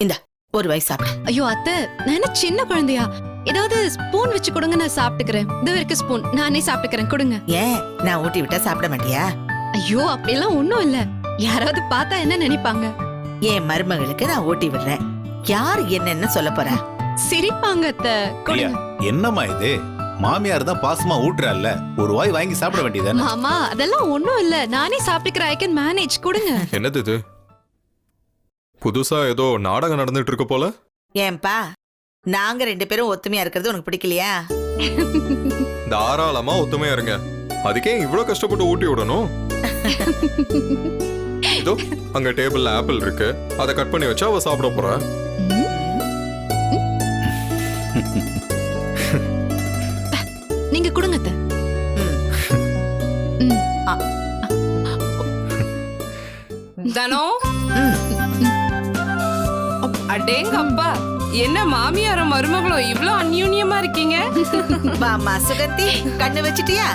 இந்த ஒரு வாய் சாப்பிடு. ஐயோ அத்தை, நான் என்ன சின்ன குழந்தையா? ஏதாவது ஸ்பூன் வச்சு கொடுங்க, நான் சாப்பிட்டுக்கிறேன். இது வரைக்கும் ஸ்பூன் நானே சாப்பிட்டுக்கிறேன், கொடுங்க. ஏன் நான் ஊட்டி விட்டா சாப்பிட மாட்டியா? ஐயோ அப்படியெல்லாம் ஒண்ணும் இல்ல. யாராவது பார்த்தா என்ன நினைப்பாங்க? என் மருமகளுக்கு நான் ஊட்டி விடுறேன். யார் என்னன்னு சொல்ல போற? சிரிப்பாங்க அத்தை, கொடுங்க. என்னம்மா இது? மாமியார் தான் பாசமா ஊட்டுறால, ஒரு வாய் வாங்கி சாப்பிட வேண்டியதானே? மாமா அதெல்லாம் ஒண்ணும் இல்ல, நானே சாப்பிட்டுக்கிறேன். ஐ கேன் மேனேஜ், கொடுங்க. என்னது இது? புதுசா ஏதோ நாடகம் நடந்துட்டு இருக்கு போல. ஏன்பா நாங்க 2 பேரும் ஒத்துமையா இருக்கிறது உனக்கு பிடிக்கலையா? தாராளமா ஒத்துமையா இருங்க. அதுக்கே இவ்வளவு கஷ்டப்பட்டு ஊட்டி விடணும்? இதோ அங்க டேபிள்ல ஆப்பிள் இருக்கு, அதை கட் பண்ணி வச்சா அவ சாப்பிட போறா. நீங்க கொடுங்க அத்தை. தனோ, அடேங்க அப்பா, என்ன மாமியாரும் மருமகளும் இவ்ளோ அந்யூன்யமா இருக்கீங்க? வாமா சுகந்தி, கண்ணு வச்சிட்டியா?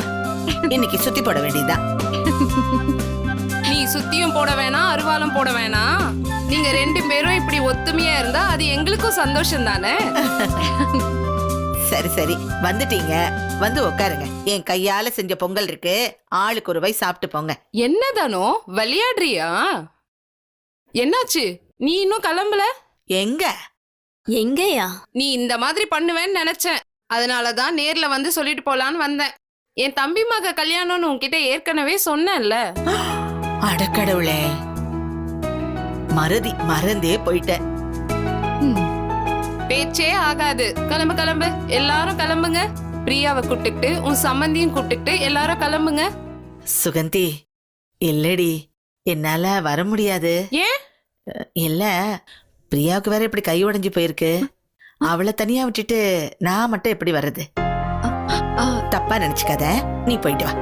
இன்னைக்கு சுத்தி போட வேண்டியதுதான். நீ சுத்தியும் போட வேணாம், அருவாலும் போட வேணாம். நீங்க 2 பேரும் இப்படி ஒத்துமையா இருந்தா அது எங்களுக்கும் சந்தோஷம் தானே. சரி சரி, வந்துட்டீங்க, வந்து உட்காருங்க. என் கையால செஞ்ச பொங்கல் இருக்கு, ஆளுக்கு ஒரு வாய் சாப்பிட்டு போங்க. என்ன தானோ விளையாடுறியா? என்னாச்சு, நீ இன்னும் கிளம்பல? எங்க எங்கயா? நீ இந்த மாதிரி பண்ணுவேன்னு நினைச்சேன், அதனாலதான் நேர்ல வந்து சொல்லிட்டு போலான்னு வந்தேன். என் தம்பி மக கல்யாணம்னு உன்கிட்ட ஏற்கனவே சொன்னேன்ல. அடக்கடவுளே, மறந்தே போயிட்டேன். பேச்சே ஆகாது. கிளம்பு கிளம்பு, எல்லாரும் கிளம்புங்க. பிரியாவை கூப்பிட்டுக்கிட்டு உன் சம்பந்தியும் கூப்பிட்டுக்கிட்டு எல்லாரும் கிளம்புங்க. சுகந்தி, இல்லடி, என்னால வர முடியாது. ஏன்? இல்ல, பிரியாவுக்கு வேற இப்படி கை உடைஞ்சு போயிருக்கு. அவளை தனியா விட்டுட்டு நான் மட்டும் எப்படி வர்றது? தப்பா நினைச்சுக்காத, நீ போயிட்டு வா.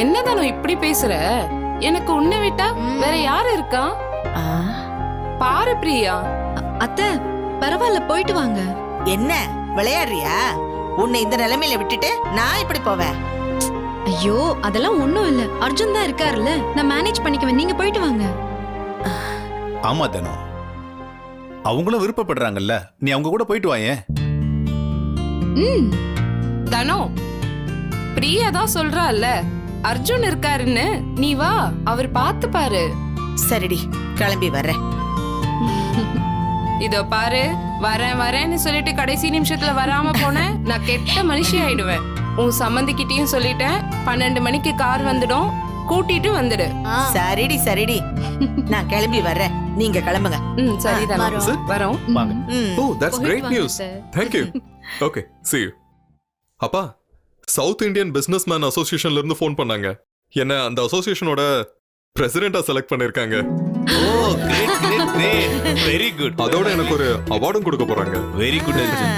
என்னதானோ இப்படி பேசுற? எனக்கு உன்னை விட்டா வேற யாரு இருக்கா? பாரு பிரியா. அத்தை பரவாயில்ல, போயிட்டு வாங்க. என்ன விளையாடுறியா? உன்னை இந்த நிலைமையில விட்டுட்டு நான் இப்படி போவேன்? ஐயோ அதெல்லாம் ஒண்ணும் இல்ல, அர்ஜுன் தான் இருக்காருல்ல, நான் மேனேஜ் பண்ணிக்குவேன். நீங்க போயிட்டு வாங்க. ஆமா தனோ, அவங்களும் விருப்பப்படுறாங்கல்ல, நீ அவங்க கூட போயிட்டு வாயே. தனோ, பிரியா தான் சொல்றால அர்ஜுன் இருக்காருன்னு, நீ வா, அவர் பார்த்து பாரு. சரிடி, கிளம்பி வர்றேன். இதோ பாரு, வரேன் வரேன்னு சொல்லிட்டு கடைசி நிமிஷத்துல வராம போனேன், நான் கெட்ட மனுஷி ஆயிடுவேன். உன் சம்மந்திக்கிட்டையும் சொல்லிட்டேன், 12 மணிக்கு கார் வந்துடும், கூட்டிட்டு வந்துடு. சரிடி, நான் கிளம்பி வர்றேன், நீங்க கிளம்புங்க. சரிதான், வரோம். வாங்க. Oh, that's great news. Thank you. Okay, see you. அப்பா, சவுத் இந்தியன் பிசினஸ்மேன் அசோசியேஷன்ல இருந்து ஃபோன் பண்ணாங்க. என்ன அந்த அசோசியேஷனோட பிரசிடென்ட்டா செலக்ட் பண்ணிருக்காங்க. Oh, great great great, very good. அதோட எனக்கு ஒரு அவார்டும் கொடுக்க போறாங்க. Very good Arjun.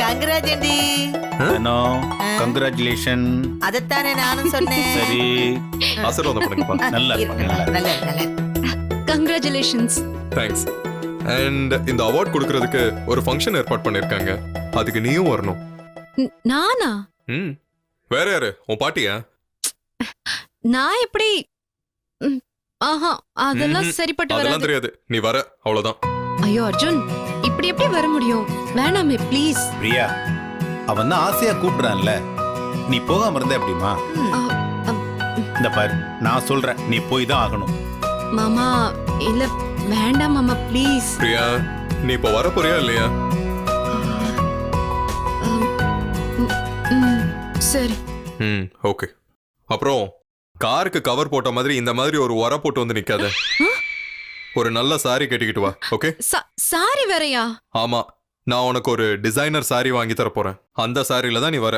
கங்க்ராஜண்டி. தனோ, கங்க்ராச்சுலேஷன். அதத்தானே நானும் சொன்னேன். சரி, ஆசீர்வாதம் பண்ணுங்கப்பா. நல்லா நல்ல. கங்க்ராச்சுலேஷன்ஸ். தேங்க்ஸ். அண்ட் இந்த அவார்ட் கொடுக்கறதுக்கு ஒரு ஃபங்க்ஷன் ஏற்பாடு பண்ணிருக்காங்க, அதுக்கு நீயும் வரணும். நானா? வேற யாரு? உன் பாட்டியா? நான் எப்படி? ஆஹா, அதெல்லாம் சரிப்பட்டு அதெல்லாம் வராது. தெரியாது, நீ வர, அவ்வளவுதான். ஐயோ அர்ஜுன், இப்படி எப்படி வர முடியும்? வேணாமே ப்ளீஸ். பிரியா, அவன் தான் ஆசையா கூப்பிடுறான்ல, நீ போகாம இருந்த எப்படிமா? இந்த பாரு, நான் சொல்றேன், நீ போய் தான் ஆகணும். மாமா இல்ல, வேண்டாம் மாமா ப்ளீஸ். பிரியா, நீ இப்ப வர போறியா இல்லையா? சரி. ஓகே. அப்புறம் காருக்கு கவர் போட்ட மாதிரி இந்த மாதிரி ஒரு உர போட்டு வந்து நிக்காத. ஒரு நல்ல சாரி கட்டிக்கிட்டு வா, ஓகே? சாரி வேறயா? ஆமா, நான் உனக்கு ஒரு டிசைனர் சாரி வாங்கி தர போறேன். அந்த சாரியில தான் நீ வர.